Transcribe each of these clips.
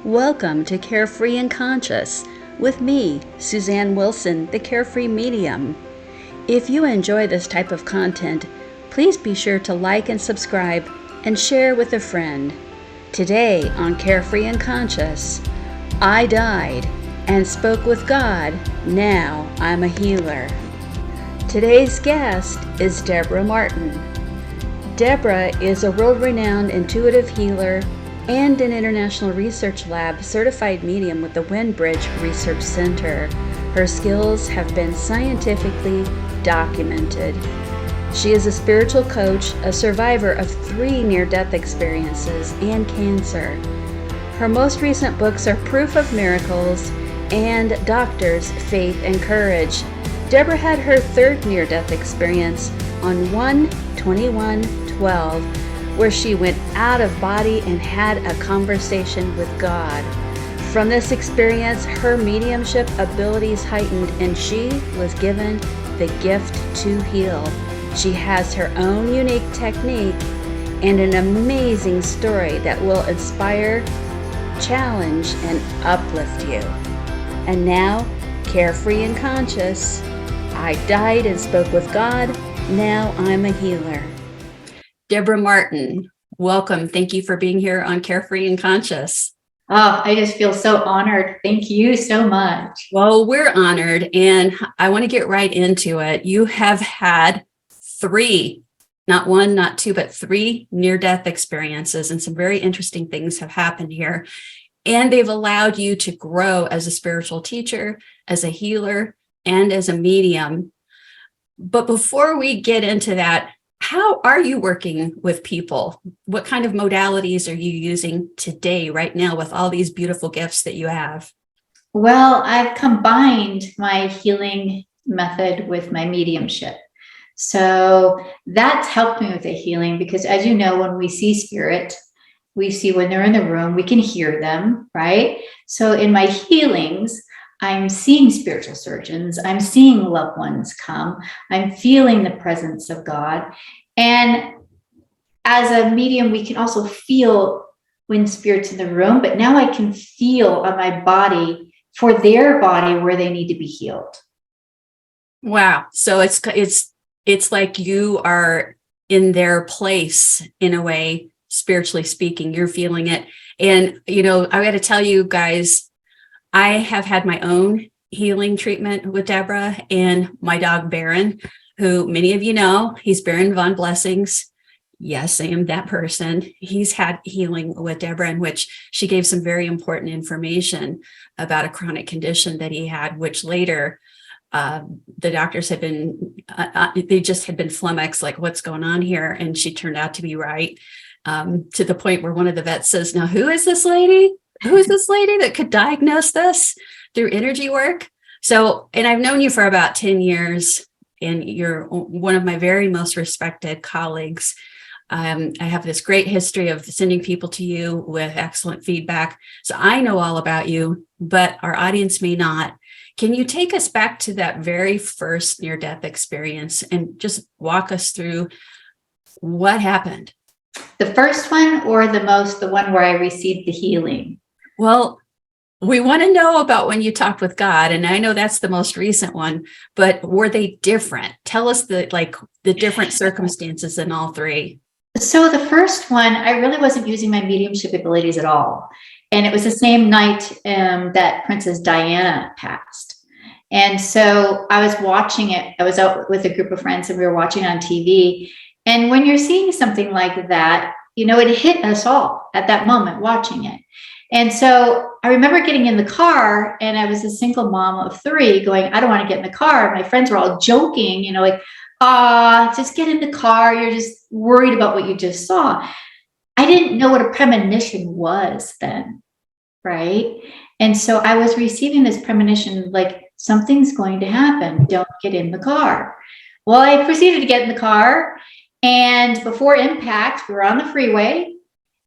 Welcome to Carefree and Conscious with me, Susanne Wilson, the Carefree Medium. If you enjoy this type of content, please be sure to like and subscribe and share with a friend. Today on Carefree and Conscious, I died and spoke with God. Now I'm a healer. Today's guest is Debra Martin. Debra is a world-renowned intuitive healer and an International Research Lab certified medium with the Windbridge Research Center. Her skills have been scientifically documented. She is a spiritual coach, a survivor of 3 near-death experiences and cancer. Her most recent books are Proof of Miracles and Doctors, Faith and Courage. Debra had her 3rd near-death experience on 1/21/12, where she went out of body and had a conversation with God. From this experience, her mediumship abilities heightened and she was given the gift to heal. She has her own unique technique and an amazing story that will inspire, challenge, and uplift you. And now, Carefree and Conscious, I died and spoke with God. Now I'm a healer. Debra Martin, welcome. Thank you for being here on Carefree and Conscious. Oh, I just feel so honored. Thank you so much. Well, we're honored, and I want to get right into it. You have had 3, not 1, not 2, but 3 near-death experiences, and some very interesting things have happened here. And they've allowed you to grow as a spiritual teacher, as a healer, and as a medium. But before we get into that, how are you working with people? What kind of modalities are you using today, right now, with all these beautiful gifts that you have? Well, I've combined my healing method with my mediumship. So that's helped me with the healing because, as you know, when we see spirit, we see when they're in the room, we can hear them, right? So in my healings, I'm seeing spiritual surgeons, I'm seeing loved ones come, I'm feeling the presence of God. And as a medium, we can also feel when spirit's in the room, but now I can feel on my body for their body where they need to be healed. Wow. So it's like you are in their place in a way, spiritually speaking, you're feeling it. And, I got to tell you guys, I have had my own healing treatment with Debra and my dog Baron, who many of you know. He's Baron Von Blessings. Yes, I am that person. He's had healing with Debra, in which she gave some very important information about a chronic condition that he had, which later the doctors had been, they just had been flummoxed, like, what's going on here? And she turned out to be right, to the point where one of the vets says, now, who is this lady? Who is this lady that could diagnose this through energy work? So, and I've known you for about 10 years, and you're one of my very most respected colleagues. I have this great history of sending people to you with excellent feedback. So I know all about you, but our audience may not. Can you take us back to that very first near-death experience and just walk us through what happened? The first one or the one where I received the healing? Well, we want to know about when you talked with God, and I know that's the most recent one, but were they different? Tell us the different circumstances in all 3. So the first one, I really wasn't using my mediumship abilities at all. And it was the same night that Princess Diana passed. And so I was watching it. I was out with a group of friends and we were watching on TV. And when you're seeing something like that, it hit us all at that moment watching it. And so I remember getting in the car, and I was a single mom of 3 going, I don't want to get in the car. My friends were all joking, just get in the car. You're just worried about what you just saw. I didn't know what a premonition was then, right? And so I was receiving this premonition, like, something's going to happen. Don't get in the car. Well, I proceeded to get in the car. And before impact, we were on the freeway.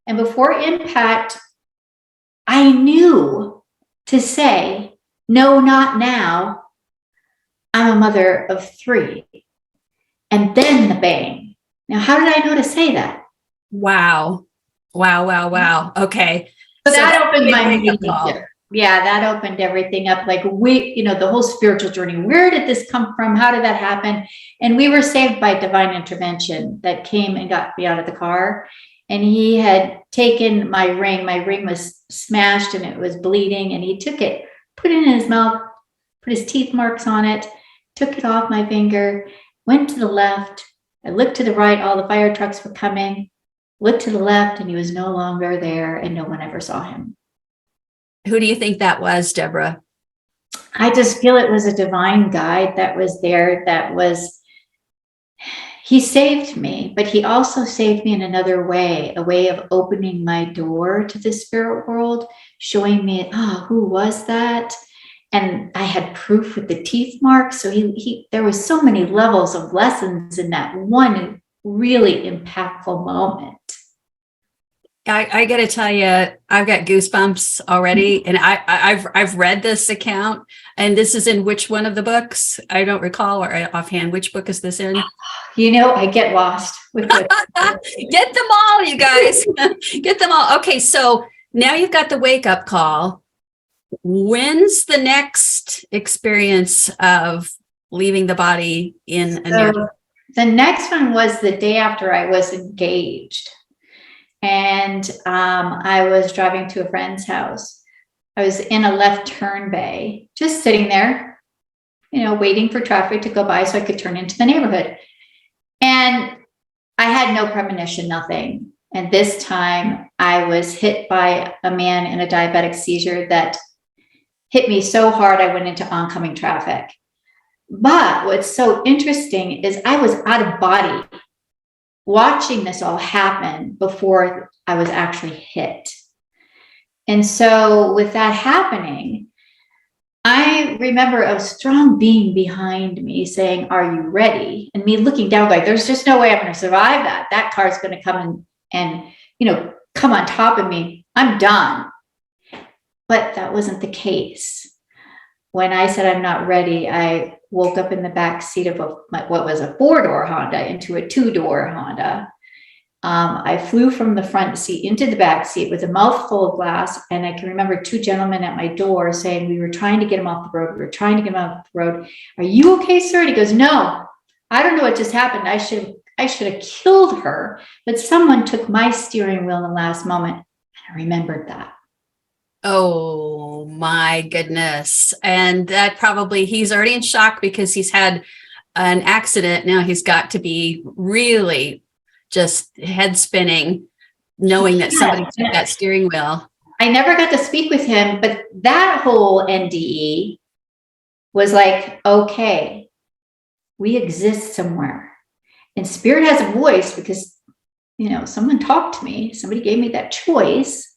And before impact, I knew to say, no, not now. I'm a mother of 3. And then the bang. Now, how did I know to say that? Wow. Okay. So that opened my wake-up call. mediumship. Yeah, that opened everything up. Like the whole spiritual journey. Where did this come from? How did that happen? And we were saved by divine intervention that came and got me out of the car. And he had taken my ring. My ring was smashed and it was bleeding. And he took it, put it in his mouth, put his teeth marks on it, took it off my finger, went to the left. I looked to the right. All the fire trucks were coming. Looked to the left and he was no longer there and no one ever saw him. Who do you think that was, Debra? I just feel it was a divine guide that was there. He saved me, but he also saved me in another way, a way of opening my door to the spirit world, showing me, who was that? And I had proof with the teeth marks. So there was so many levels of lessons in that one really impactful moment. I got to tell you, I've got goosebumps already, and I've read this account, and this is in which one of the books? I don't recall or offhand. Which book is this in? I get lost with it. Get them all, you guys. Get them all. Okay, so now you've got the wake-up call. When's the next experience of leaving the body in a near? The next one was the day after I was engaged. And I was driving to a friend's house. I was in a left turn bay, just sitting there, waiting for traffic to go by so I could turn into the neighborhood. And I had no premonition, nothing. And this time I was hit by a man in a diabetic seizure that hit me so hard I went into oncoming traffic. But what's so interesting is I was out of body watching this all happen before I was actually hit. And so with that happening, I remember a strong being behind me saying, "Are you ready?" And me looking down like, there's just no way I'm going to survive that. That car's going to come and come on top of me. I'm done. But that wasn't the case. When I said I'm not ready, I woke up in the back seat of what was a 4-door Honda into a 2-door Honda. I flew from the front seat into the back seat with a mouthful of glass. And I can remember 2 gentlemen at my door saying, we were trying to get him off the road. We were trying to get him off the road. Are you okay, sir? And he goes, no, I don't know what just happened. I should have killed her. But someone took my steering wheel in the last moment. And I remembered that. Oh my goodness. And that probably, he's already in shock because he's had an accident. Now he's got to be really just head spinning, knowing that somebody took that steering wheel. I never got to speak with him, but that whole NDE was like, okay, we exist somewhere. And spirit has a voice because, someone talked to me, somebody gave me that choice.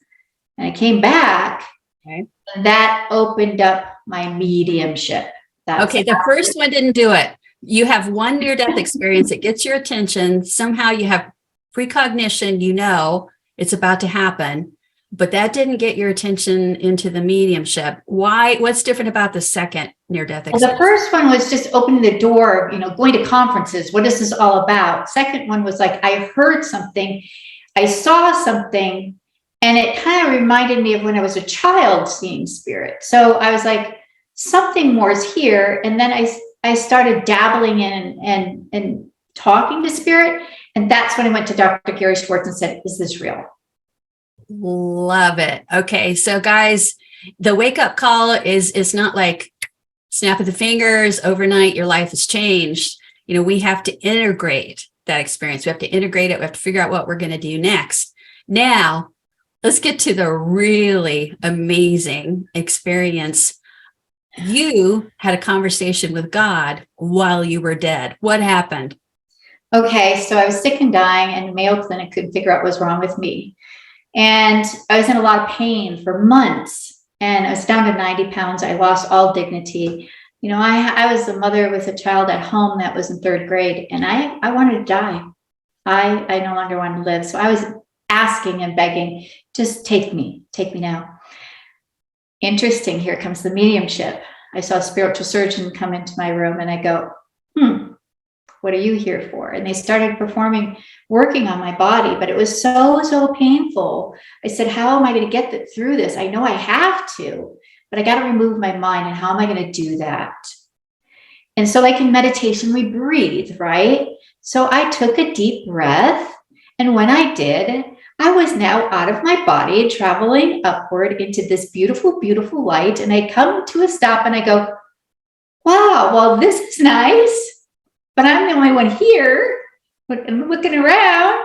And I came back, and that opened up my mediumship. Okay, the first one didn't do it. You have one near-death experience that gets your attention. Somehow you have precognition, it's about to happen, but that didn't get your attention into the mediumship. Why? What's different about the second near-death experience? Well, the first one was just opening the door, going to conferences. What is this all about? Second one was like, I heard something, I saw something, and it kind of reminded me of when I was a child seeing spirit. So I was like, something more is here. And then I started dabbling in and talking to spirit. And that's when I went to Dr. Gary Schwartz and said, is this real? Love it. Okay. So guys, the wake-up call is not like snap of the fingers overnight, your life has changed. We have to integrate that experience. We have to integrate it. We have to figure out what we're going to do next. Now, let's get to the really amazing experience. You had a conversation with God while you were dead. What happened? Okay, so I was sick and dying, and the Mayo Clinic couldn't figure out what was wrong with me. And I was in a lot of pain for months, and I was down to 90 pounds. I lost all dignity. I was a mother with a child at home that was in 3rd grade, and I wanted to die. I no longer wanted to live. So I was asking and begging, just take me now. Interesting, here comes the mediumship. I saw a spiritual surgeon come into my room, and I go, What are you here for? And they started working on my body, but it was so painful. I said, how am I going to get through this? I know I have to, but I got to remove my mind. And how am I going to do that? And so like in meditation, we breathe, right? So I took a deep breath. And when I did, I was now out of my body, traveling upward into this beautiful, beautiful light. And I come to a stop and I go, wow, well, this is nice, but I'm the only one here. I'm looking around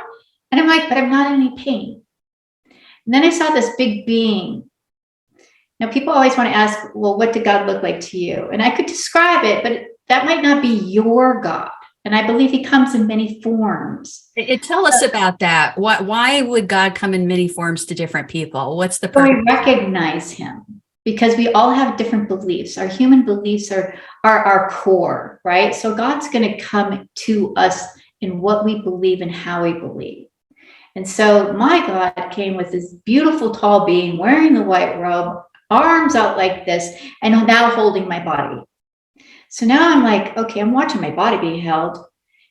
and I'm like, but I'm not in any pain. And then I saw this big being. Now, people always want to ask, well, what did God look like to you? And I could describe it, but that might not be your God. And I believe he comes in many forms. Tell us about that. Why would God come in many forms to different people? What's the purpose? We recognize him because we all have different beliefs. Our human beliefs are our core, right? So God's going to come to us in what we believe and how we believe. And so my God came with this beautiful tall being wearing the white robe, arms out like this, and now holding my body. So now I'm like, okay, I'm watching my body being held.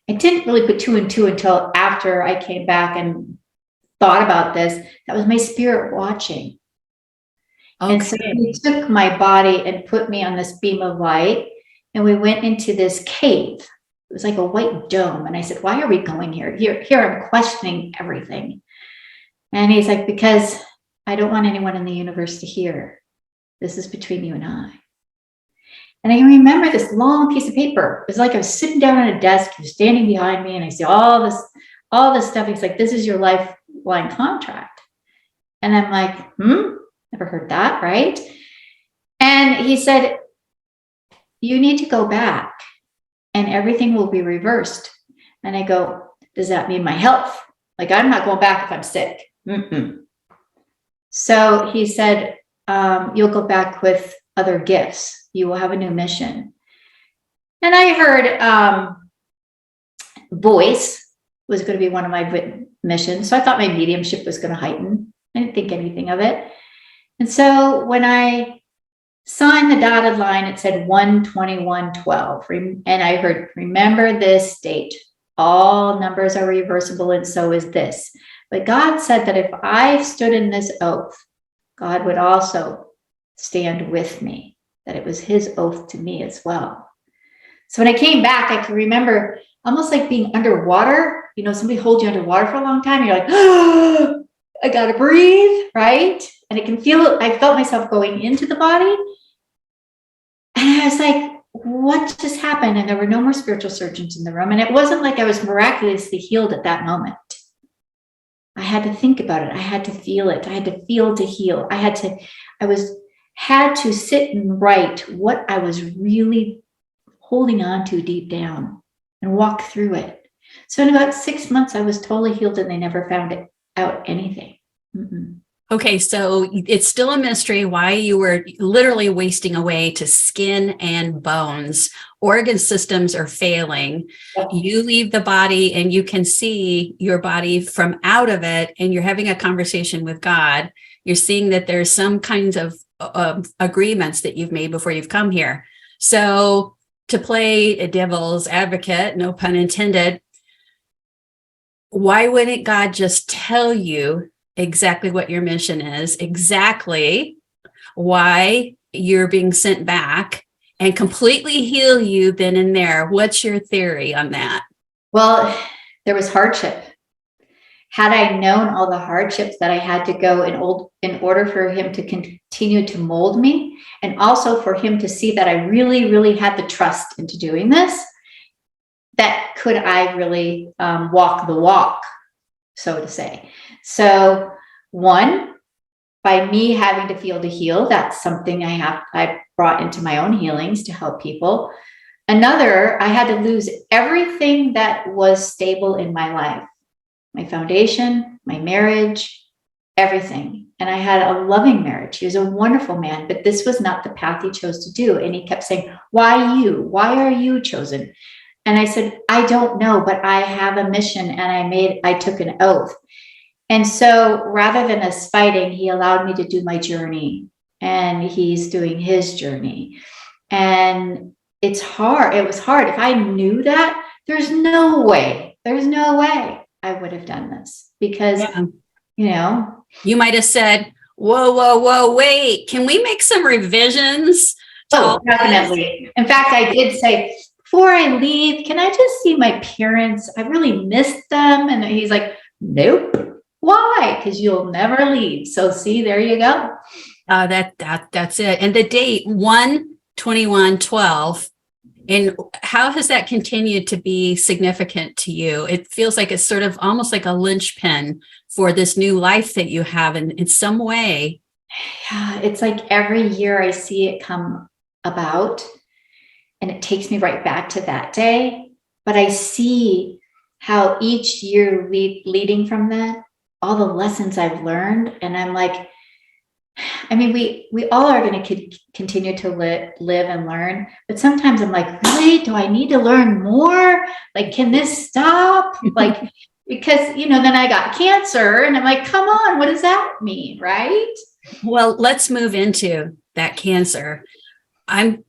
I didn't really put two and two until after I came back and thought about this. That was my spirit watching. Okay. And so he took my body and put me on this beam of light, and we went into this cave. It was like a white dome. And I said, why are we going here? Here I'm questioning everything. And he's like, because I don't want anyone in the universe to hear. This is between you and I. And I remember this long piece of paper. It was like I was sitting down at a desk. He was standing behind me, and I see all this stuff. He's like, this is your lifeline contract. And I'm like, never heard that, right? And he said, you need to go back and everything will be reversed. And I go, does that mean my health? Like, I'm not going back if I'm sick. So he said, you'll go back with other gifts. You will have a new mission. And I heard voice was going to be one of my missions. So I thought my mediumship was going to heighten. I didn't think anything of it. And so when I signed the dotted line, it said 1/21/12. And I heard, remember this date. All numbers are reversible, and so is this. But God said that if I stood in this oath, God would also stand with me, that it was his oath to me as well. So when I came back, I could remember almost like being underwater. You know, somebody holds you underwater for a long time. You're like, oh, I got to breathe, right? And I felt myself going into the body. And I was like, what just happened? And there were no more spiritual surgeons in the room. And it wasn't like I was miraculously healed at that moment. I had to think about it. I had to feel it. I had to feel to heal. I had to sit and write what I was really holding on to deep down and walk through it. So in about 6 months, I was totally healed, and they never found out anything. Okay, so it's still a mystery why you were literally wasting away to skin and bones. Organ systems are failing. Yep. You leave the body and you can see your body from out of it, and you're having a conversation with God. You're seeing that there's some kinds of agreements that you've made before you've come here. So to play a devil's advocate, no pun intended, why wouldn't God just tell you exactly what your mission is, exactly why you're being sent back, and completely heal you then and there? What's your theory on that? Well, there was hardship. Had I known all the hardships that I had to go in order for him to continue to mold me, and also for him to see that I really, really had the trust into doing this, that could I really walk the walk, so to say. So one, by me having to feel to heal, that's something I brought into my own healings to help people. Another, I had to lose everything that was stable in my life. My foundation, my marriage, everything. And I had a loving marriage. He was a wonderful man, but this was not the path he chose to do. And he kept saying, why you? Why are you chosen? And I said, I don't know, but I have a mission, and I took an oath. And so rather than us fighting, he allowed me to do my journey, and he's doing his journey. And it's hard. It was hard. If I knew that, there's no way I would have done this because, you might have said, whoa, wait, can we make some revisions? Oh, definitely. In fact, I did say, before I leave, can I just see my parents? I really missed them. And he's like, nope. Why? Because you'll never leave. So see, there you go. That's it. And the date 1/21/12. And how has that continued to be significant to you? It feels like it's sort of almost like a linchpin for this new life that you have in some way. Yeah, it's like every year I see it come about and it takes me right back to that day. But I see how each year leading from that, all the lessons I've learned. And I'm like, I mean, we all are going to continue to live and learn. But sometimes I'm like, really? Do I need to learn more? Like, can this stop? Like, because, then I got cancer and I'm like, come on, what does that mean? Right? Well, let's move into that cancer. I'm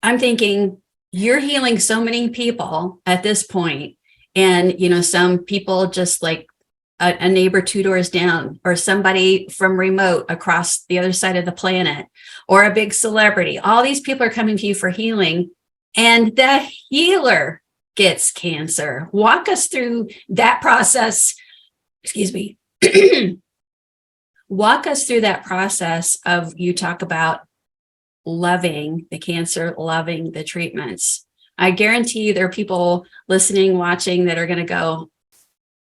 thinking you're healing so many people at this point, and some people just like a neighbor 2 doors down, or somebody from remote across the other side of the planet, or a big celebrity. All these people are coming to you for healing, and the healer gets cancer. Walk us through that process. Excuse me. Walk us through that process of, you talk about loving the cancer, loving the treatments. I guarantee you there are people listening, watching that are going to go,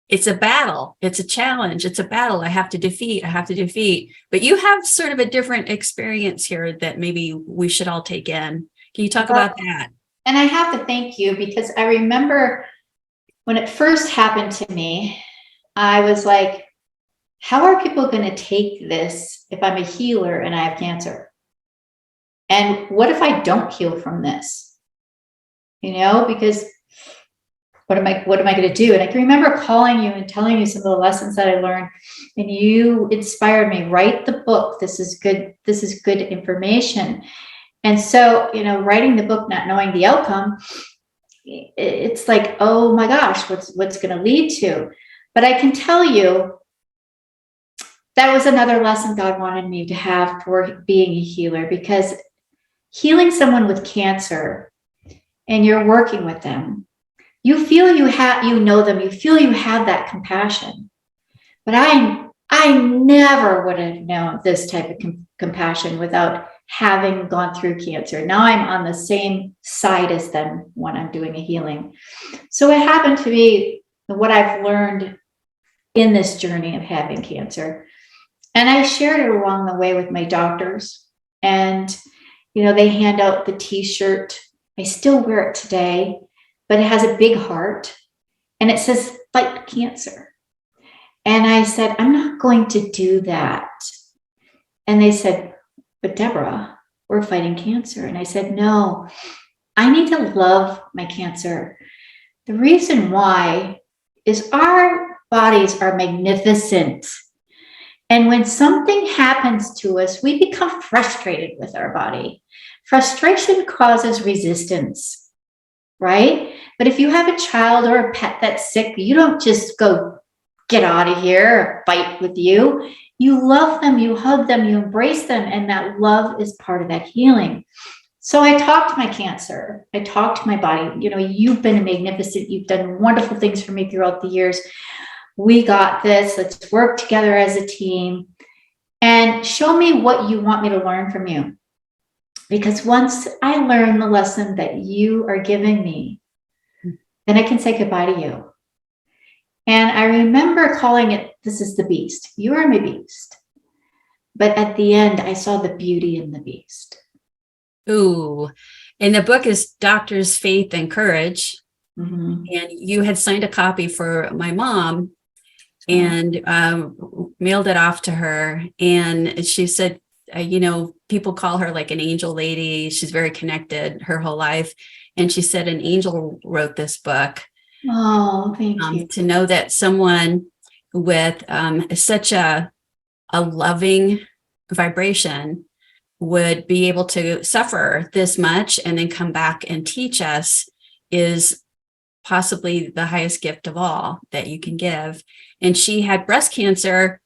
it's a battle. It's a challenge. It's a battle. I have to defeat. But you have sort of a different experience here that maybe we should all take in. Can you talk about that? And I have to thank you, because I remember when it first happened to me, I was like, how are people going to take this if I'm a healer and I have cancer? And what if I don't heal from this? Because what am I going to do? And I can remember calling you and telling you some of the lessons that I learned, and you inspired me. Write the book. This is good. This is good information. And so, writing the book, not knowing the outcome, it's like, oh my gosh, what's going to lead to? But I can tell you that was another lesson God wanted me to have for being a healer, because healing someone with cancer and you're working with them, you feel you know them, you feel you have that compassion. But I never would have known this type of compassion without having gone through cancer. Now I'm on the same side as them when I'm doing a healing. So it happened to be what I've learned in this journey of having cancer. And I shared it along the way with my doctors. And, they hand out the t-shirt. I still wear it today, but it has a big heart and it says, fight cancer. And I said, I'm not going to do that. And they said, but Debra, we're fighting cancer. And I said, no, I need to love my cancer. The reason why is our bodies are magnificent. And when something happens to us, we become frustrated with our body. Frustration causes resistance, right? But if you have a child or a pet that's sick, you don't just go, get out of here, or fight with you. You love them, you hug them, you embrace them, and that love is part of that healing. So I talked to my cancer. I talked to my body. You've been magnificent. You've done wonderful things for me throughout the years. We got this. Let's work together as a team and show me what you want me to learn from you. Because once I learn the lesson that you are giving me, then I can say goodbye to you. And I remember calling it, this is the beast. You are my beast. But at the end, I saw the beauty in the beast. Ooh. And the book is Doctor's Faith and Courage. Mm-hmm. And you had signed a copy for my mom and mailed it off to her. And she said, people call her like an angel lady. She's very connected her whole life. And she said an angel wrote this book. Oh, thank you. To know that someone with such a loving vibration would be able to suffer this much and then come back and teach us is possibly the highest gift of all that you can give. And she had breast cancer,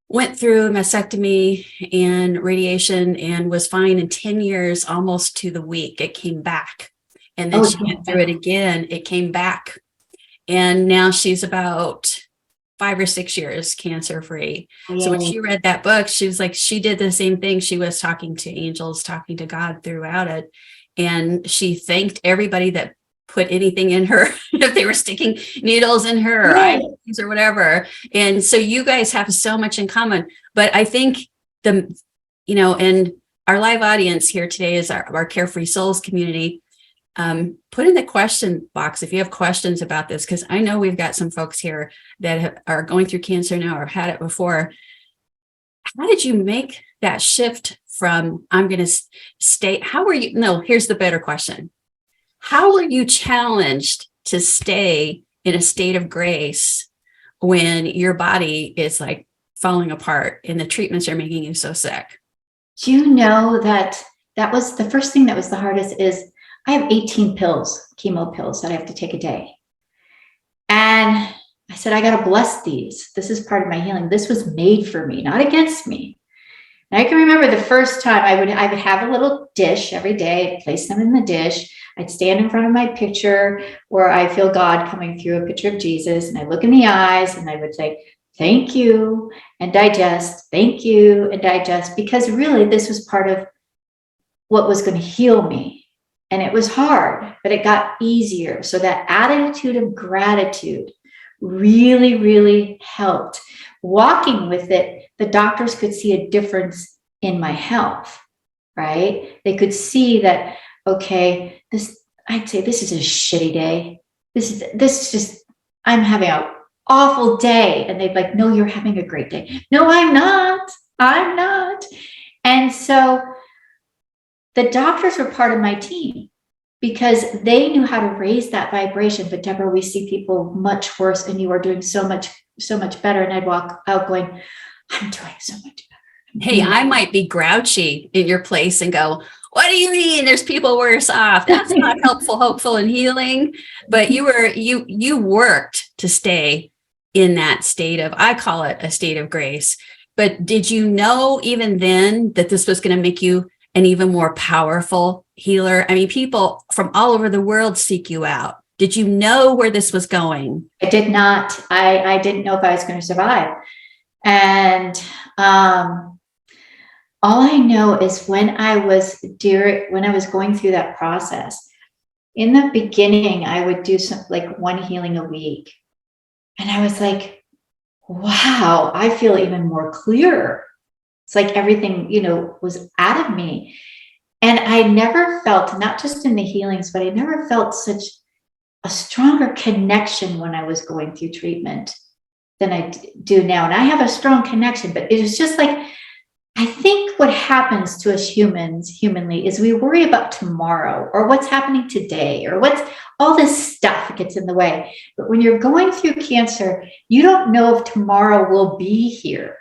went through mastectomy and radiation, and was fine in 10 years, almost to the week. It came back. And then she went through it again. It came back. And now she's about 5 or 6 years cancer free. So when she read that book, she was like, she did the same thing. She was talking to angels, talking to God throughout it. And she thanked everybody that put anything in her, if they were sticking needles in her or eyes or whatever. And so you guys have so much in common. But I think and our live audience here today is our Carefree Souls community. Put in the question box if you have questions about this, because I know we've got some folks here that are going through cancer now or had it before. How did you make that shift from I'm going to stay? How were you? No, here's the better question. How were you challenged to stay in a state of grace when your body is like falling apart and the treatments are making you so sick? Do you know that was the first thing that was the hardest is I have 18 pills, chemo pills that I have to take a day. And I said, I got to bless these. This is part of my healing. This was made for me, not against me. And I can remember the first time I would have a little dish every day. I'd place them in the dish. I'd stand in front of my picture where I feel God coming through a picture of Jesus. And I look in the eyes and I would say, thank you, and digest. Thank you, and digest. Because really, this was part of what was going to heal me. And it was hard, but it got easier. So that attitude of gratitude really, really helped. Walking with it, the doctors could see a difference in my health, right? They could see that, okay, I'd say this is a shitty day. This is just, I'm having an awful day. And they'd be like, no, you're having a great day. No, I'm not. And so the doctors were part of my team because they knew how to raise that vibration. But Debra, we see people much worse and you are doing so much better. And I'd walk out going, I'm doing so much better. Hey, I might be grouchy in your place and go, what do you mean there's people worse off? That's not helpful, hopeful, and healing. But you worked to stay in that state of, I call it a state of grace. But did you know even then that this was going to make you an even more powerful healer? I mean, people from all over the world seek you out. Did you know where this was going? I did not. I didn't know if I was going to survive. And all I know is when I was going through that process, in the beginning, I would do like one healing a week. And I was like, wow, I feel even more clear. It's like everything, was out of me. And I never felt, not just in the healings, but I never felt such a stronger connection when I was going through treatment than I do now. And I have a strong connection, but it was just like, I think what happens to us humanly is we worry about tomorrow or what's happening today or what's all this stuff gets in the way. But when you're going through cancer, you don't know if tomorrow will be here.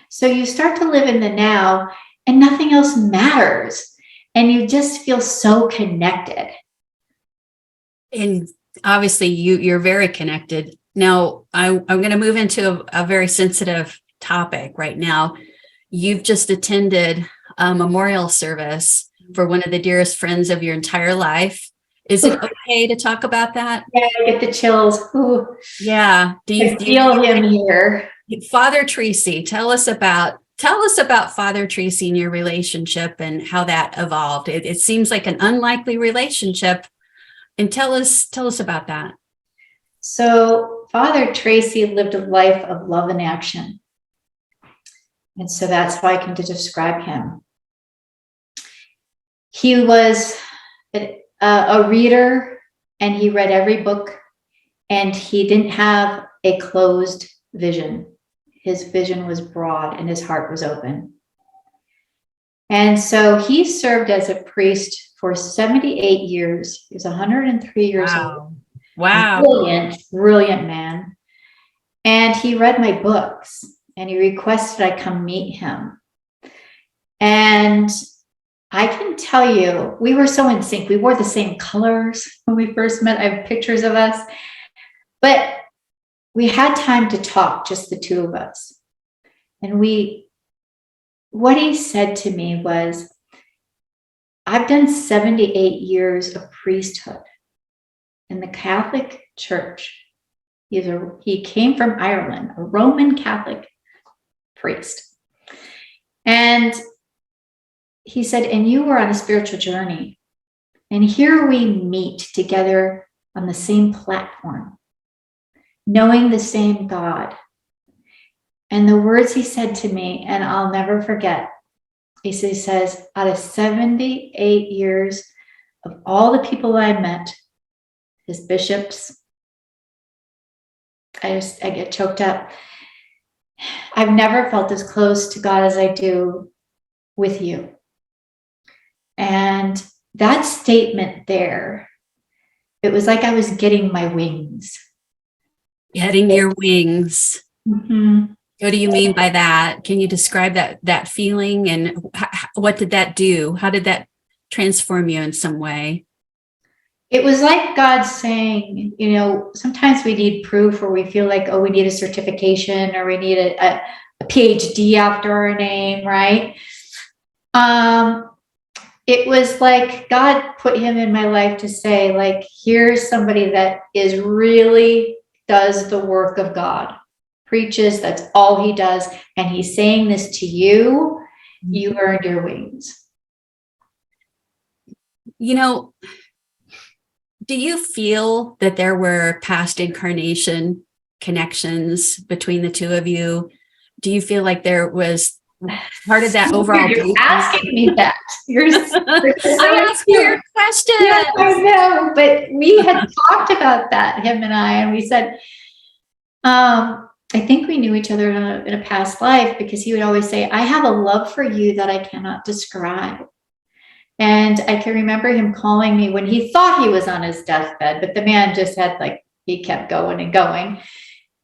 So you start to live in the now and nothing else matters. And you just feel so connected. And obviously you're very connected. Now, I'm going to move into a very sensitive topic right now. You've just attended a memorial service for one of the dearest friends of your entire life. Is it okay to talk about that? Yeah, I get the chills. Ooh. Yeah. Do you feel him here? Father Tracy, tell us about Father Tracy and your relationship and how that evolved. It seems like an unlikely relationship. And tell us about that. So Father Tracy lived a life of love and action. And so that's how I can describe him. He was a reader and he read every book and he didn't have a closed vision. His vision was broad and his heart was open. And so he served as a priest for 78 years. He was 103 years old. Wow. Brilliant man. And he read my books and he requested I come meet him. And I can tell you, we were so in sync. We wore the same colors when we first met. I have pictures of us, but we had time to talk, just the two of us. And what he said to me was, I've done 78 years of priesthood in the Catholic Church. He came from Ireland, a Roman Catholic priest. And he said, and you were on a spiritual journey. And here we meet together on the same platform, knowing the same God. And the words he said to me, and I'll never forget, he says, out of 78 years of all the people I met, his bishops, I get choked up. I've never felt as close to God as I do with you. And that statement there, it was like I was getting my wings. Getting your wings. Mm-hmm. What do you mean by that? Can you describe that feeling, and what did that do? How did that transform you in some way? It was like God saying, sometimes we need proof, or we feel like, we need a certification, or we need a PhD after our name, right? It was like God put him in my life to say, like, here's somebody that really does the work of God, preaches, that's all he does. And he's saying this to you, you earned your wings. Do you feel that there were past incarnation connections between the two of you? Do you feel like there was part of that overall? You're asking me that. I asked you your question. Yeah, I know, but we had talked about that, him and I, and we said, I think we knew each other in a past life, because he would always say, I have a love for you that I cannot describe. And I can remember him calling me when he thought he was on his deathbed, but the man just had, he kept going and going.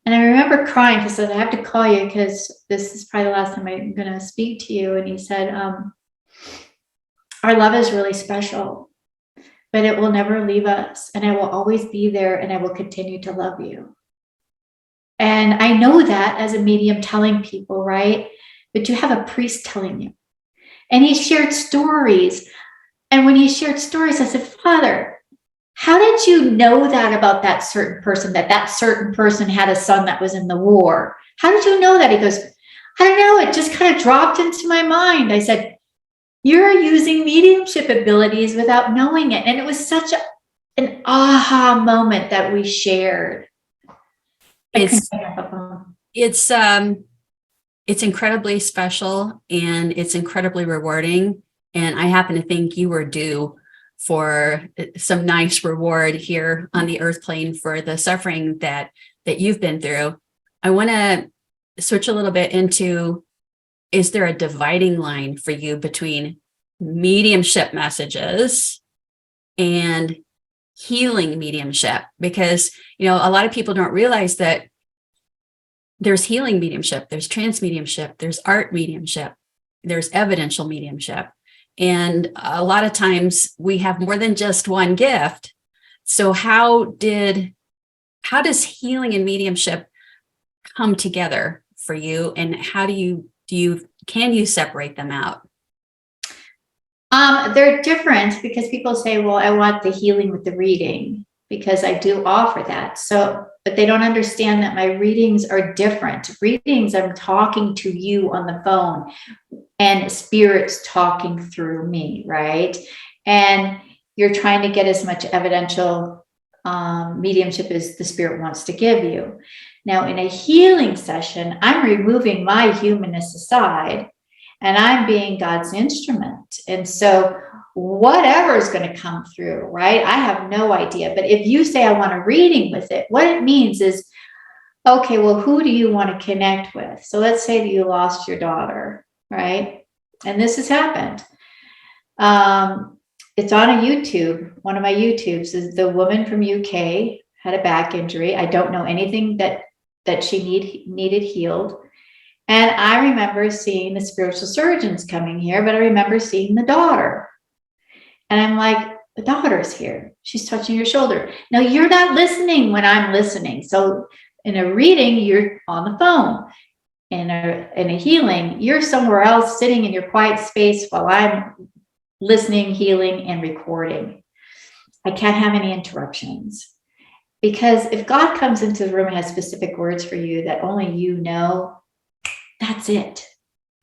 And I remember crying, because I said, I have to call you because this is probably the last time I'm going to speak to you. And he said, our love is really special, but it will never leave us. And I will always be there, and I will continue to love you. And I know that as a medium telling people, right? But you have a priest telling you. And he shared stories. And when he shared stories, I said, Father, how did you know that about that certain person, that certain person had a son that was in the war? How did you know that? He goes, I don't know. It just kind of dropped into my mind. I said, you're using mediumship abilities without knowing it. And it was such an aha moment that we shared. It's incredibly special, and it's incredibly rewarding. And I happen to think you were due for some nice reward here on the earth plane for the suffering that you've been through. I want to switch a little bit into, is there a dividing line for you between mediumship messages and healing mediumship? Because, a lot of people don't realize that there's healing mediumship, there's trance mediumship, there's art mediumship, there's evidential mediumship. And a lot of times we have more than just one gift. So how does healing and mediumship come together for you? And how can you separate them out? They're different, because people say, well, I want the healing with the reading, because I do offer that. But they don't understand that my readings are different. Readings, I'm talking to you on the phone, and spirits talking through me, right? And you're trying to get as much evidential mediumship as the spirit wants to give you. Now, in a healing session, I'm removing my humanness aside, and I'm being God's instrument. And so whatever is going to come through, right? I have no idea. But if you say I want a reading with it, what it means is, okay, well, who do you want to connect with? So let's say that you lost your daughter, right? And this has happened. It's on a YouTube. One of my YouTubes is the woman from UK had a back injury. I don't know anything that she needed healed. And I remember seeing the spiritual surgeons coming here, but I remember seeing the daughter. And I'm like, the daughter's here. She's touching your shoulder. Now, you're not listening when I'm listening. So in a reading, you're on the phone. In a healing, you're somewhere else sitting in your quiet space while I'm listening, healing, and recording. I can't have any interruptions. Because if God comes into the room and has specific words for you that only you know, that's it.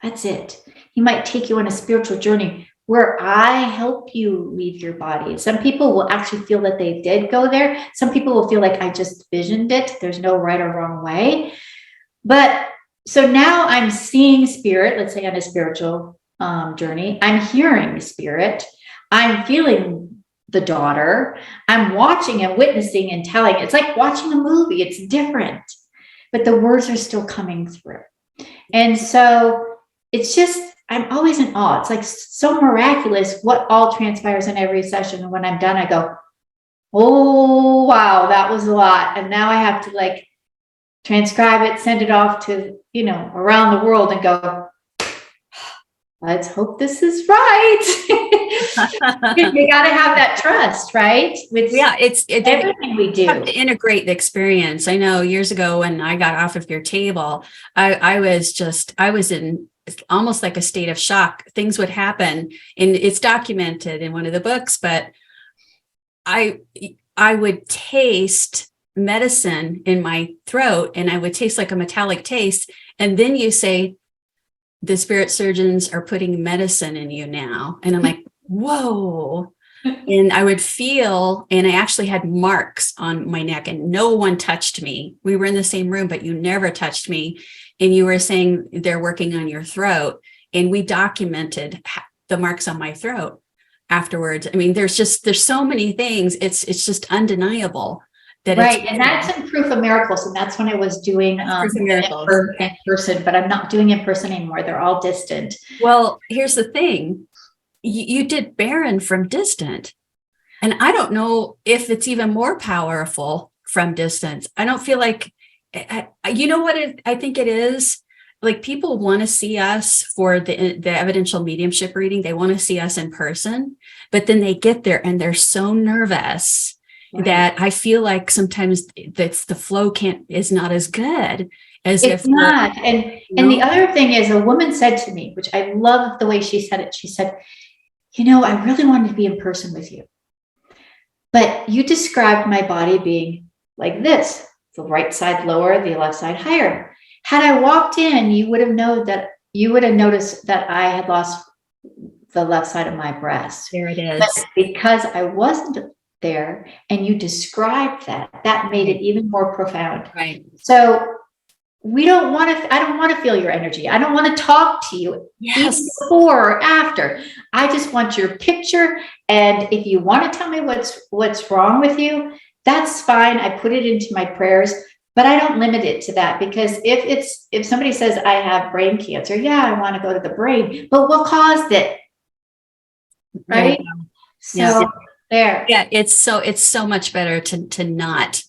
That's it. He might take you on a spiritual journey where I help you leave your body. Some people will actually feel that they did go there. Some people will feel like I just visioned it. There's no right or wrong way. But so now I'm seeing spirit, let's say on a spiritual journey. I'm hearing spirit. I'm feeling the daughter. I'm watching and witnessing and telling. It's like watching a movie. It's different, but the words are still coming through. And so it's just, I'm always in awe. It's like so miraculous what all transpires in every session. And when I'm done, I go, oh, wow, that was a lot. And now I have to like transcribe it, send it off to, around the world and go, let's hope this is right. You got to have that trust, right? It's everything we do. You have to integrate the experience. I know years ago when I got off of your table, I was in almost like a state of shock. Things would happen, and it's documented in one of the books, but I would taste medicine in my throat, and I would taste like a metallic taste. And then you say, the spirit surgeons are putting medicine in you now. And I'm like, whoa. And I would feel, and I actually had marks on my neck, and no one touched me. We were in the same room, but you never touched me. And you were saying they're working on your throat. And we documented the marks on my throat afterwards. I mean, there's so many things. It's just undeniable. Right. And that's in Proof of Miracles. And that's when I was doing in person, but I'm not doing in person anymore. They're all distant. Well, here's the thing. You did Baron from distant. And I don't know if it's even more powerful from distance. I don't feel like, you know what I think it is? Like, people want to see us for the evidential mediumship reading. They want to see us in person, but then they get there and they're so nervous. Right. That I feel like sometimes that's the flow is not as good as it's not. And the other thing is, a woman said to me, which I love the way she said it. She said, I really wanted to be in person with you, but you described my body being like this, the right side lower, the left side higher. Had I walked in, you would have noticed that I had lost the left side of my breast. There it is. But because I wasn't there and you described that made it even more profound. Right. So I don't want to feel your energy. I don't want to talk to you even before or after. I just want your picture. And if you want to tell me what's wrong with you, that's fine. I put it into my prayers, but I don't limit it to that, because if somebody says I have brain cancer, I want to go to the brain, but what caused it? Right. So there. Yeah, it's so much better to not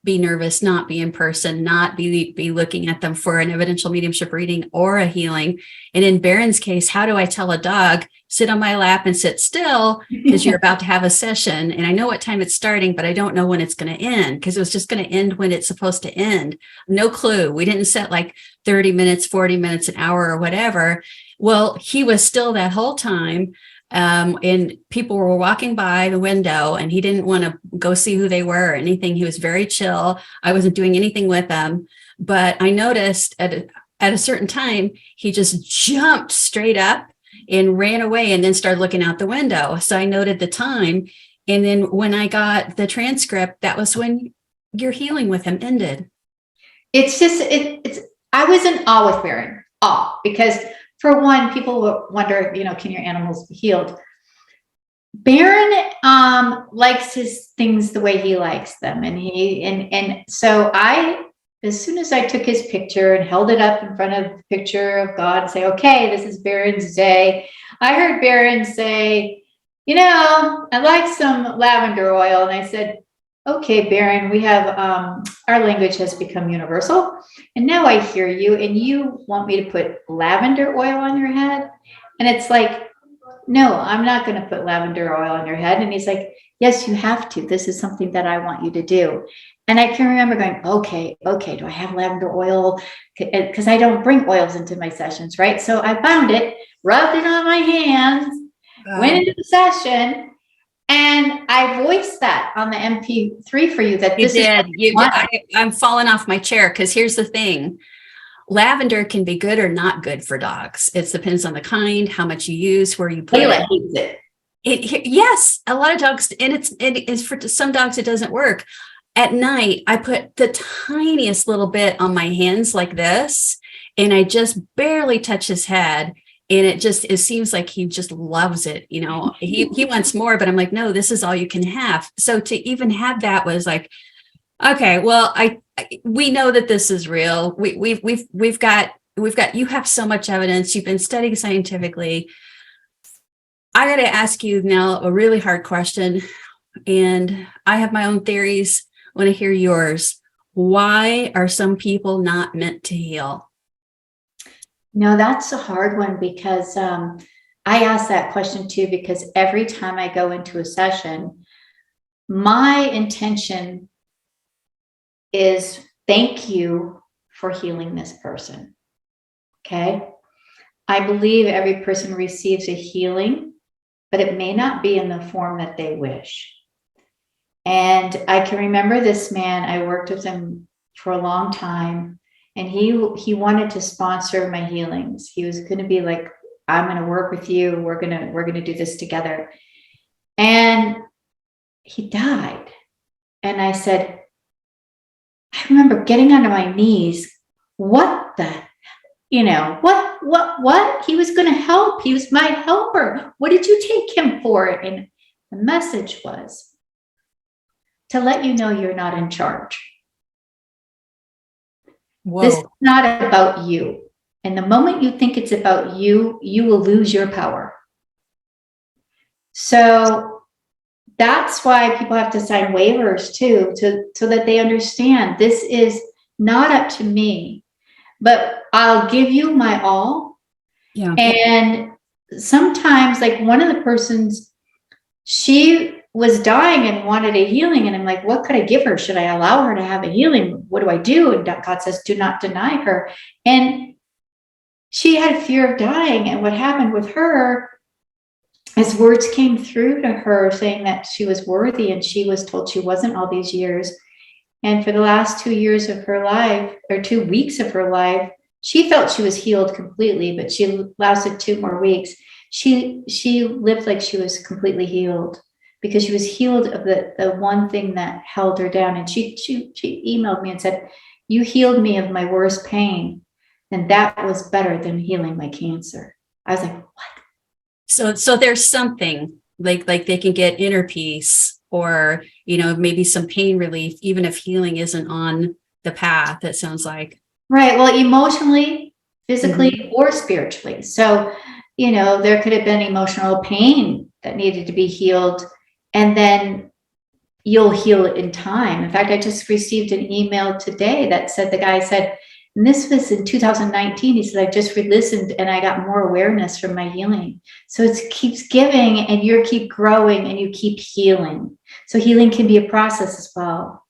be nervous, not be in person, not be looking at them for an evidential mediumship reading or a healing. And in Baron's case, how do I tell a dog, sit on my lap and sit still because you're about to have a session? And I know what time it's starting, but I don't know when it's going to end, because it was just going to end when it's supposed to end. No clue. We didn't set like 30 minutes, 40 minutes, an hour or whatever. Well, he was still that whole time. And people were walking by the window and he didn't want to go see who they were or anything. He was very chill. I wasn't doing anything with them, but I noticed at a certain time, he just jumped straight up and ran away and then started looking out the window. So I noted the time. And then when I got the transcript, that was when your healing with him ended. It's just, I was in awe with Baron, because for one, people will wonder, can your animals be healed? Baron likes his things the way he likes them. And so as soon as I took his picture and held it up in front of the picture of God and say, okay, this is Baron's day, I heard Baron say, I'd like some lavender oil. And I said, okay, Baron, we have, our language has become universal. And now I hear you, and you want me to put lavender oil on your head. And it's like, no, I'm not going to put lavender oil on your head. And he's like, yes, you have to. This is something that I want you to do. And I can remember going, okay, do I have lavender oil? Because I don't bring oils into my sessions, right? So I found it, rubbed it on my hands, went into the session, and I voiced that on the MP3 for you. That You this did. is You did. I'm falling off my chair because here's the thing. Lavender can be good or not good for dogs. It depends on the kind, how much you use, where you put Layla it. hates it. Yes, a lot of dogs, and it is for some dogs, it doesn't work. At night, I put the tiniest little bit on my hands like this, and I just barely touch his head. And it seems like he just loves it. You know, he wants more, but I'm like, no, this is all you can have. So to even have that was like, okay, well, we know that this is real. We've got, you have so much evidence. You've been studying scientifically. I got to ask you now a really hard question, and I have my own theories. I want to hear yours. Why are some people not meant to heal? No, that's a hard one because I ask that question too, because every time I go into a session, my intention is thank you for healing this person. Okay. I believe every person receives a healing, but it may not be in the form that they wish. And I can remember this man, I worked with him for a long time, and he wanted to sponsor my healings. He was going to be like, I'm going to work with you. We're going to do this together. And he died. And I said, I remember getting onto my knees. What the, what? He was going to help. He was my helper. What did you take him for? And the message was to let you know you're not in charge. Whoa. This is not about you. And the moment you think it's about you, you will lose your power. So that's why people have to sign waivers too, so that they understand this is not up to me, but I'll give you my all. Yeah. And sometimes, like one of the persons, she was dying and wanted a healing. And I'm like, what could I give her? Should I allow her to have a healing? What do I do? And God says, do not deny her. And she had fear of dying. And what happened with her, as words came through to her saying that she was worthy, and she was told she wasn't all these years. And for the last 2 years of her life, or 2 weeks of her life, she felt she was healed completely, but she lasted 2 more weeks. She lived like she was completely healed, because she was healed of the one thing that held her down. And she emailed me and said, you healed me of my worst pain. And that was better than healing my cancer. I was like, what? So there's something like they can get inner peace, or, maybe some pain relief, even if healing isn't on the path, it sounds like. Right. Well, emotionally, physically, or spiritually. So, there could have been emotional pain that needed to be healed, and then you'll heal it in time. In fact, I just received an email today that said, the guy said, and this was in 2019. He said, I just re-listened and I got more awareness from my healing. So it keeps giving, and you keep growing, and you keep healing. So healing can be a process as well.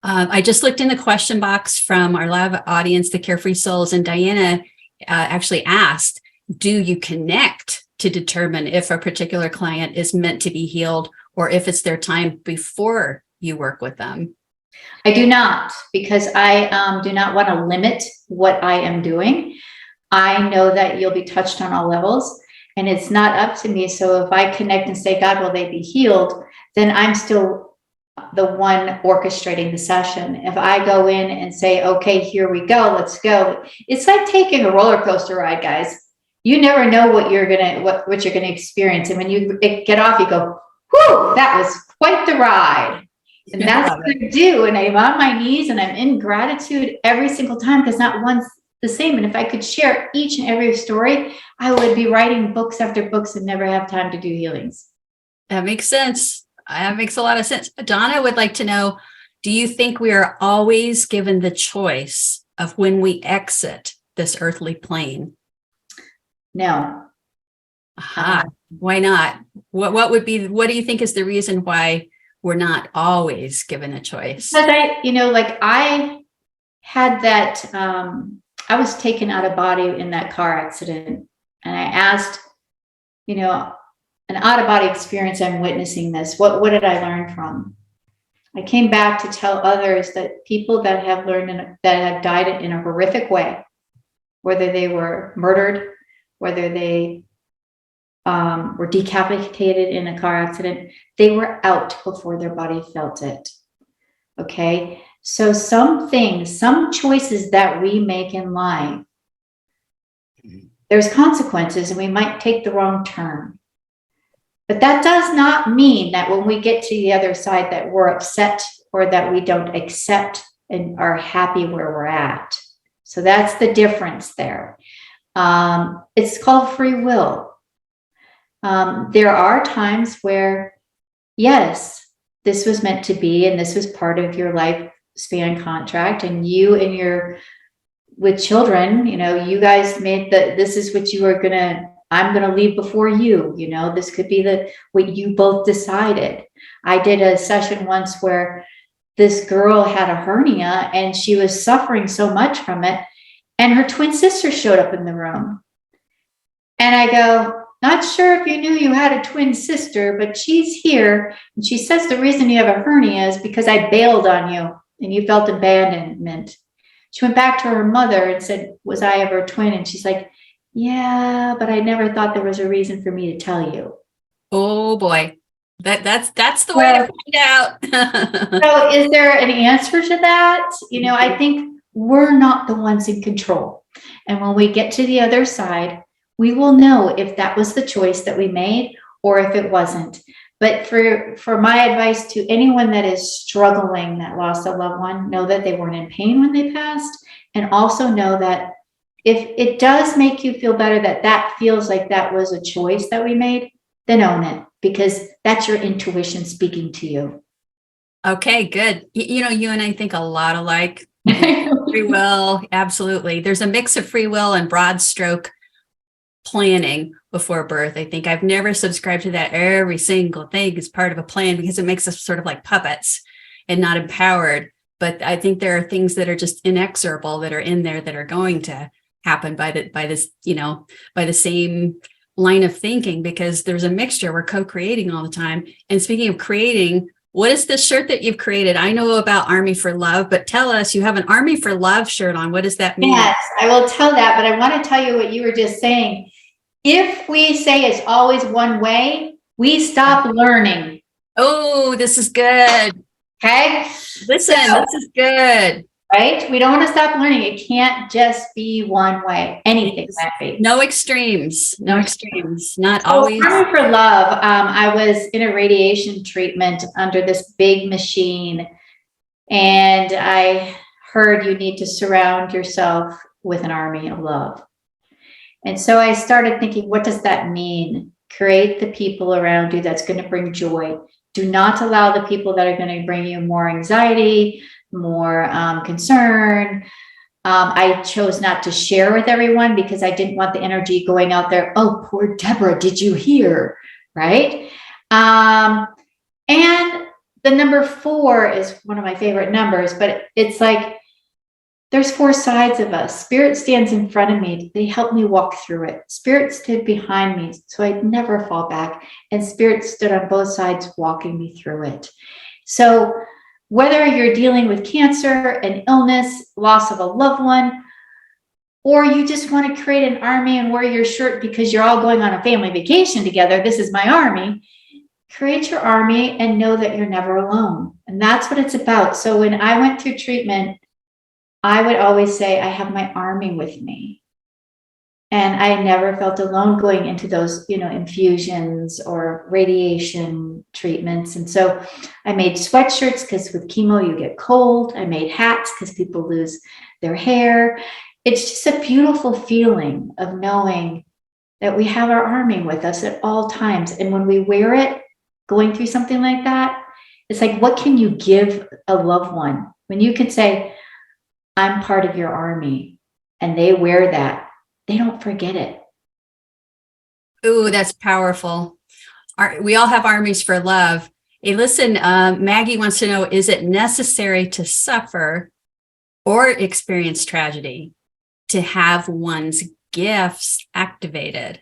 I just looked in the question box from our live audience, the Carefree Souls, and Diana actually asked, do you connect to determine if a particular client is meant to be healed, or if it's their time before you work with them? I do not, because I do not want to limit what I am doing. I know that you'll be touched on all levels, and it's not up to me. So if I connect and say, God, will they be healed? Then I'm still the one orchestrating the session. If I go in and say, okay, here we go, let's go. It's like taking a roller coaster ride, guys. You never know what you're gonna experience, and when you get off, you go, "Whew, that was quite the ride." And that's what I do. And I'm on my knees, and I'm in gratitude every single time, because not one's the same. And if I could share each and every story, I would be writing books after books and never have time to do healings. That makes sense. That makes a lot of sense. Donna would like to know, do you think we are always given the choice of when we exit this earthly plane? No. Aha. Why not? What do you think is the reason why we're not always given a choice? Because I had that, I was taken out of body in that car accident. And I asked, an out of body experience, I'm witnessing this. What did I learn from? I came back to tell others that people that have that have died in a horrific way, whether they were murdered, whether they were decapitated in a car accident, they were out before their body felt it. Okay. So some choices that we make in life, there's consequences and we might take the wrong turn. But that does not mean that when we get to the other side that we're upset or that we don't accept and are happy where we're at. So that's the difference there. It's called free will. There are times where, yes, this was meant to be, and this was part of your lifespan contract, and with children, you guys made this is what you are I'm going to leave before you, this could be what you both decided. I did a session once where this girl had a hernia and she was suffering so much from it. And her twin sister showed up in the room. And I go, not sure if you knew you had a twin sister, but she's here. And she says the reason you have a hernia is because I bailed on you and you felt abandonment. She went back to her mother and said, was I ever a twin? And she's like, yeah, but I never thought there was a reason for me to tell you. Oh boy. That's the way to find out. So is there an answer to that? I think we're not the ones in control. And when we get to the other side, we will know if that was the choice that we made or if it wasn't. But for my advice to anyone that is struggling, that lost a loved one, know that they weren't in pain when they passed. And also know that if it does make you feel better, that feels like that was a choice that we made, then own it, because that's your intuition speaking to you. Okay, good. You and I think a lot alike. Free will, absolutely. There's a mix of free will and broad stroke planning before birth. I think I've never subscribed to that every single thing is part of a plan, because it makes us sort of like puppets and not empowered. But I think there are things that are just inexorable that are in there that are going to happen by the same line of thinking, because there's a mixture. We're co-creating all the time. And speaking of creating, what is this shirt that you've created? I know about Army for Love, but tell us, you have an Army for Love shirt on. What does that mean? Yes, I will tell that, but I want to tell you what you were just saying. If we say it's always one way, we stop learning. Oh, this is good. Okay. This is good. Right? We don't want to stop learning. It can't just be one way. Anything that be. No extremes. Not always. Army for Love. I was in a radiation treatment under this big machine, and I heard you need to surround yourself with an army of love. And so I started thinking, what does that mean? Create the people around you that's going to bring joy. Do not allow the people that are going to bring you more anxiety, more concern. I chose not to share with everyone because I didn't want the energy going out there. Oh, poor Debra, did you hear? Right? And the number 4 is one of my favorite numbers, but it's like there's 4 sides of us. Spirit stands in front of me. They help me walk through it. Spirit stood behind me, so I'd never fall back. And Spirit stood on both sides, walking me through it. So whether you're dealing with cancer, an illness, loss of a loved one, or you just want to create an army and wear your shirt because you're all going on a family vacation together, this is my army, create your army and know that you're never alone. And that's what it's about. So when I went through treatment, I would always say, I have my army with me. And I never felt alone going into those, infusions or radiation treatments. And so I made sweatshirts because with chemo, you get cold. I made hats because people lose their hair. It's just a beautiful feeling of knowing that we have our army with us at all times. And when we wear it, going through something like that. It's like, what can you give a loved one when you can say, I'm part of your army, and they wear that, they don't forget it. Ooh, that's powerful. We all have armies for love. Hey, listen, Maggie wants to know, is it necessary to suffer or experience tragedy to have one's gifts activated?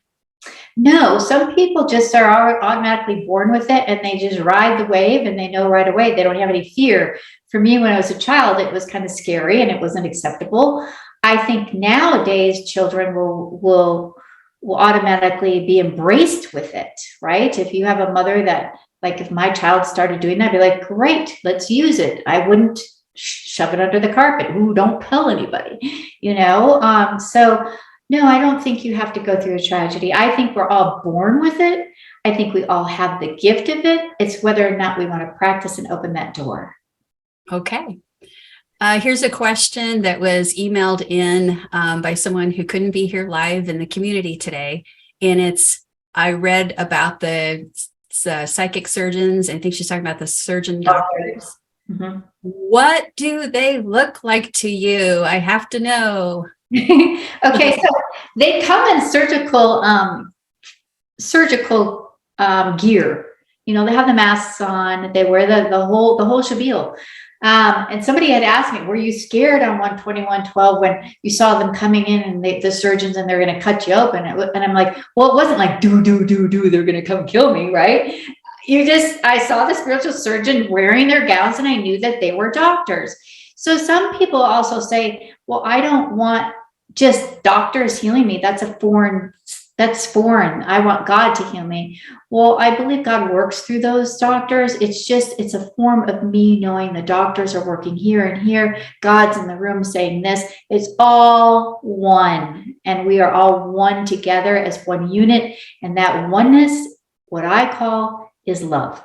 No, some people just are automatically born with it, and they just ride the wave, and they know right away. They don't have any fear. For me, when I was a child, it was kind of scary and it wasn't acceptable. I think nowadays children will automatically be embraced with it, right? If you have a mother that, like, if my child started doing that, I'd be like, great, let's use it. I wouldn't shove it under the carpet. Ooh, don't tell anybody, so no, I don't think you have to go through a tragedy. I think we're all born with it. I think we all have the gift of it. It's whether or not we want to practice and open that door. Okay. Here's a question that was emailed in by someone who couldn't be here live in the community today. And I read about the psychic surgeons. I think she's talking about the surgeon doctors. Mm-hmm. What do they look like to you? I have to know. Okay, so they come in surgical gear. They have the masks on. They wear the whole shabeel. And somebody had asked me, were you scared on 12112 when you saw them coming in and the surgeons, and they're going to cut you open? And I'm like, well, it wasn't like do, they're going to come kill me, right? I saw the spiritual surgeon wearing their gowns, and I knew that they were doctors. So some people also say, well, I don't want just doctors healing me. That's foreign. I want God to heal me. Well, I believe God works through those doctors. It's a form of me knowing the doctors are working here and here. God's in the room saying this. It's all one. And we are all one together as one unit. And that oneness, what I call, is love.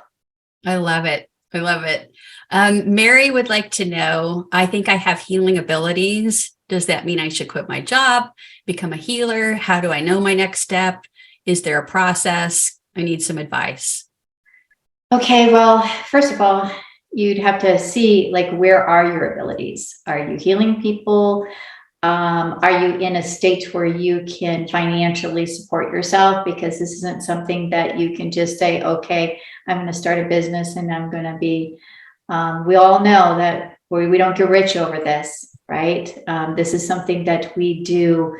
I love it. I love it. Mary would like to know, I think I have healing abilities. Does that mean I should quit my job, become a healer? How do I know my next step? Is there a process? I need some advice. Okay, well, first of all, you'd have to see, like, where are your abilities? Are you healing people? Are you in a state where you can financially support yourself? Because this isn't something that you can just say, okay, I'm going to start a business and I'm going to be, we all know that we don't get rich over this, right? This is something that we do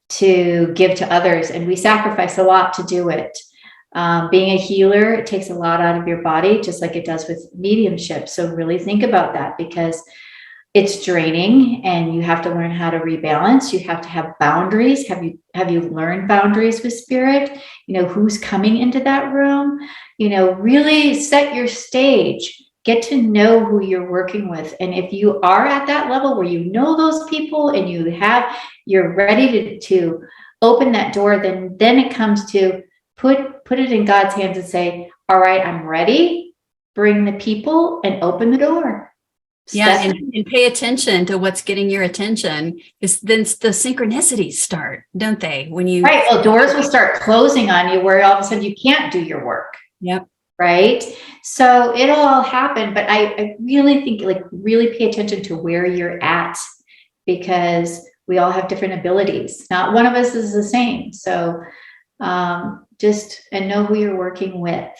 to give to others, and we sacrifice a lot to do it. Being a healer, it takes a lot out of your body, just like it does with mediumship. So really think about that, because it's draining, and you have to learn how to rebalance. You have to have boundaries. Have you learned boundaries with spirit? Who's coming into that room? Really set your stage. Get to know who you're working with. And if you are at that level where you know those people and you're ready to open that door, then it comes to put it in God's hands and say, all right, I'm ready. Bring the people and open the door. Yeah, and pay attention to what's getting your attention, because then the synchronicities start, don't they? Right. Well, doors will start closing on you where all of a sudden you can't do your work. Yep. Right. So it'll all happen. But I really think, really pay attention to where you're at, because we all have different abilities. Not one of us is the same. So just know who you're working with.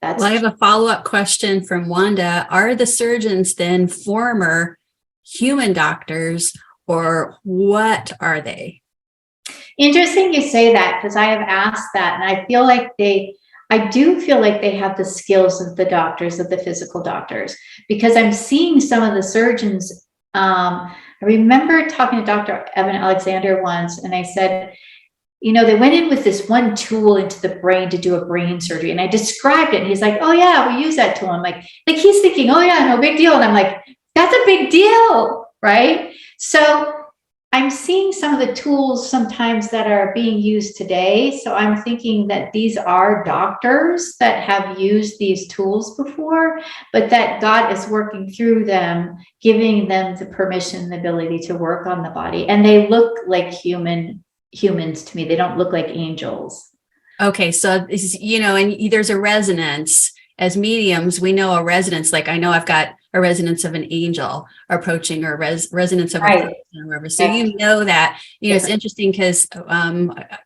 Well, I have a follow-up question from Wanda. Are the surgeons then former human doctors, or what are they? Interesting you say that, because I have asked that, and I do feel like they have the skills of the doctors, of the physical doctors, because I'm seeing some of the surgeons. I remember talking to Dr. Evan Alexander once, and I said, they went in with this one tool into the brain to do a brain surgery. And I described it. And he's like, oh yeah, we use that tool. I'm like he's thinking, oh yeah, no big deal. And I'm like, that's a big deal, right? So I'm seeing some of the tools sometimes that are being used today. So I'm thinking that these are doctors that have used these tools before, but that God is working through them, giving them the permission, the ability to work on the body. And they look like humans to me. They don't look like angels. Okay. So, and there's a resonance. as mediums, we know a resonance. Like I know I've got a resonance of an angel approaching, or resonance of a person or whatever. So you know that, it's interesting because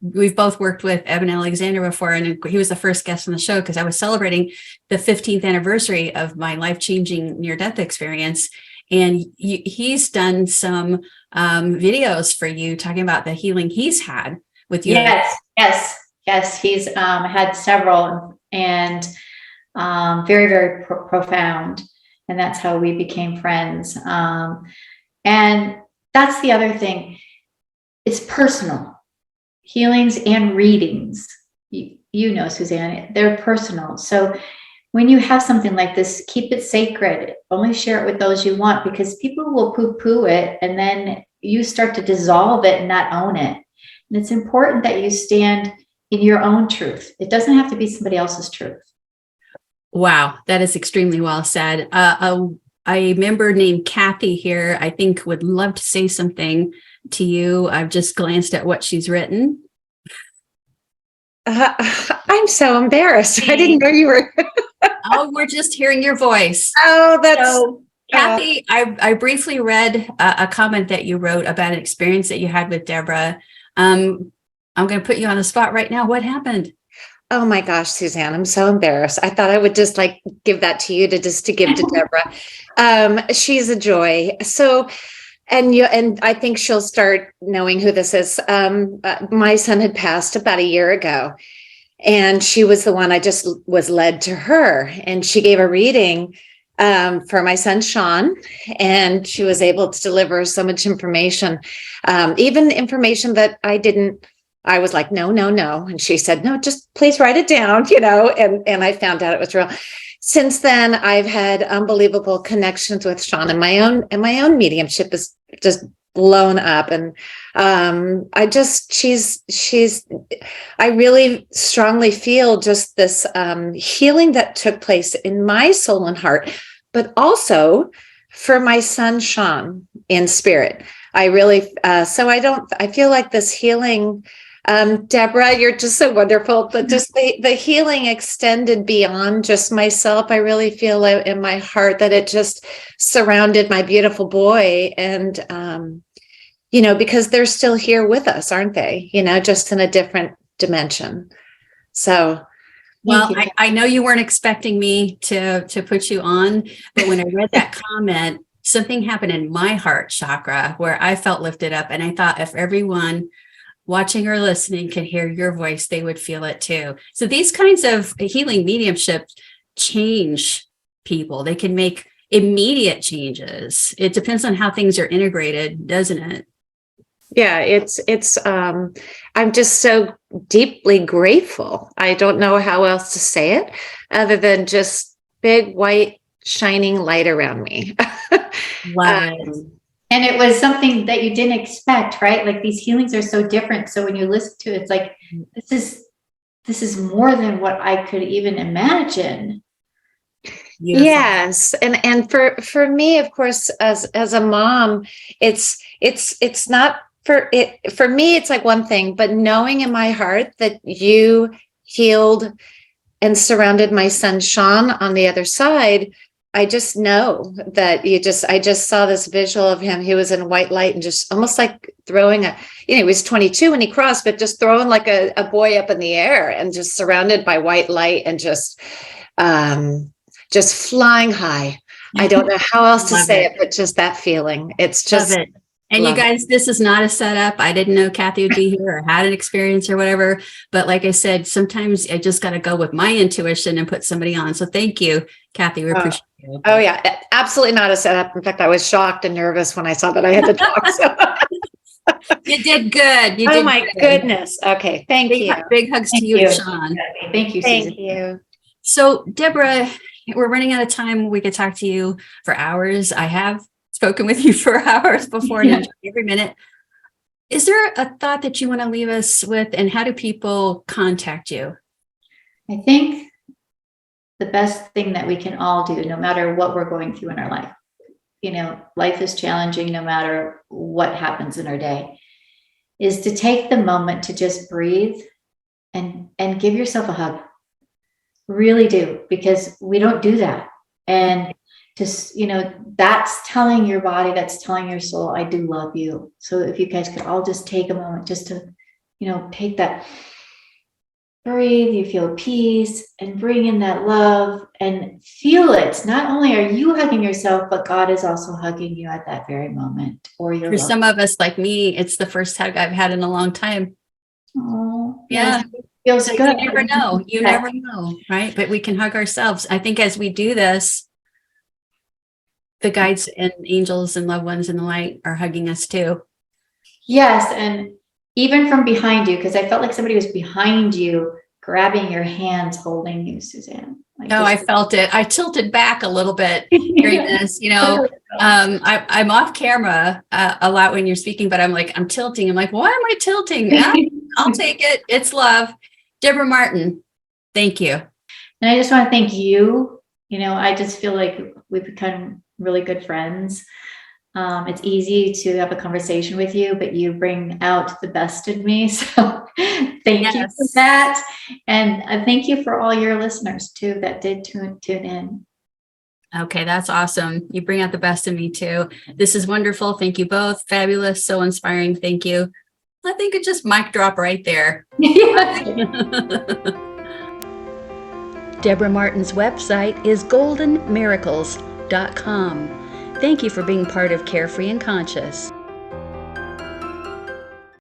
we've both worked with Eben Alexander before, and he was the first guest on the show because I was celebrating the 15th anniversary of my life-changing near-death experience. And he's done some videos for you talking about the healing he's had with you. Yes. He's had several, and very, very profound. And that's how we became friends. And that's the other thing. It's personal. Healings and readings, you know, Susanne, they're personal. So when you have something like this, keep it sacred. Only share it with those you want, because people will poo-poo it, and then you start to dissolve it and not own it. And it's important that you stand in your own truth. It doesn't have to be somebody else's truth. Wow, that is extremely well said. A member named Kathy here, I think, would love to say something to you. I've just glanced at what she's written. I'm so embarrassed. I didn't know you were. Oh, we're just hearing your voice. Oh, that's so, Kathy. I briefly read a comment that you wrote about an experience that you had with Debra. I'm going to put you on the spot right now. What happened? Oh my gosh, Susanne, I'm so embarrassed. I thought I would just give that to you to give to Debra. She's a joy. So, and I think she'll start knowing who this is. My son had passed about a year ago, and she was the one. I just was led to her, and she gave a reading for my son, Sean, and she was able to deliver so much information, even information that I was like, no. And she said, no, just please write it down, and I found out it was real. Since then, I've had unbelievable connections with Sean, and my own mediumship is just blown up. And I really strongly feel just this healing that took place in my soul and heart, but also for my son, Sean, in spirit. I really, I feel like this healing, Debra, you're just so wonderful, but just the healing extended beyond just myself. I really feel in my heart that it just surrounded my beautiful boy. And, because they're still here with us, aren't they? Just in a different dimension. So. Well, I know you weren't expecting me to put you on, but when I read that comment, something happened in my heart chakra where I felt lifted up. And I thought if everyone watching or listening can hear your voice, they would feel it too. So these kinds of healing mediumship change people. They can make immediate changes. It depends on how things are integrated, doesn't it? Yeah, it's I'm just so deeply grateful. I don't know how else to say it other than just big white shining light around me. Wow. And it was something that you didn't expect, right? Like these healings are so different. So when you listen to it, it's like, this is more than what I could even imagine. Beautiful. Yes. And for me, of course, as a mom, it's not for me, it's like one thing, but knowing in my heart that you healed and surrounded my son, Sean, on the other side, I just know that I just saw this visual of him. He was in white light and just almost like throwing he was 22 when he crossed, but just throwing like a boy up in the air and just surrounded by white light and just flying high. I don't know how else to say it, but just that feeling. It's just. Love it. And you guys, this is not a setup. I didn't know Kathy would be here or had an experience or whatever. But like I said, sometimes I just got to go with my intuition and put somebody on. So thank you, Kathy. We appreciate it. Oh, yeah. Absolutely not a setup. In fact, I was shocked and nervous when I saw that I had to talk. So. You did good. Oh, my goodness. Okay. Thank you. Big hugs to you and Sean. Thank you, Susan. Thank you. So, Debra, we're running out of time. We could talk to you for hours. I have spoken with you for hours before and enjoy every minute. Is there a thought that you want to leave us with, and how do people contact you? I think the best thing that we can all do, no matter what we're going through in our life, life is challenging no matter what happens in our day, is to take the moment to just breathe and give yourself a hug. really do, because we don't do that. And just, that's telling your body, that's telling your soul, I do love you. So if you guys could all just take a moment just to, take that, breathe, you feel peace, and bring in that love and feel it. Not only are you hugging yourself, but God is also hugging you at that very moment. Or your For some of us like me, it's the first hug I've had in a long time. Oh, Yeah. yes, it feels So good. you never know. You never know, right? But we can hug ourselves. I think as we do this, the guides and angels and loved ones in the light are hugging us too. Yes, and even from behind you, because I felt like somebody was behind you, grabbing your hands, holding you, Susanne. No, I felt it. I tilted back a little bit during this. I'm off camera a lot when you're speaking, but I'm tilting. I'm like, why am I tilting? I'll take it. It's love. Debra Martin, thank you. And I just want to thank you. I just feel like we've become really good friends. It's easy to have a conversation with you, but you bring out the best in me. So thank you for that. And thank you for all your listeners too that did tune in. Okay, that's awesome. You bring out the best in me too. This is wonderful. Thank you both. Fabulous. So inspiring. Thank you. I think it just mic drop right there. Debra Martin's website is goldenmiracles.com. Thank you for being part of Carefree and Conscious.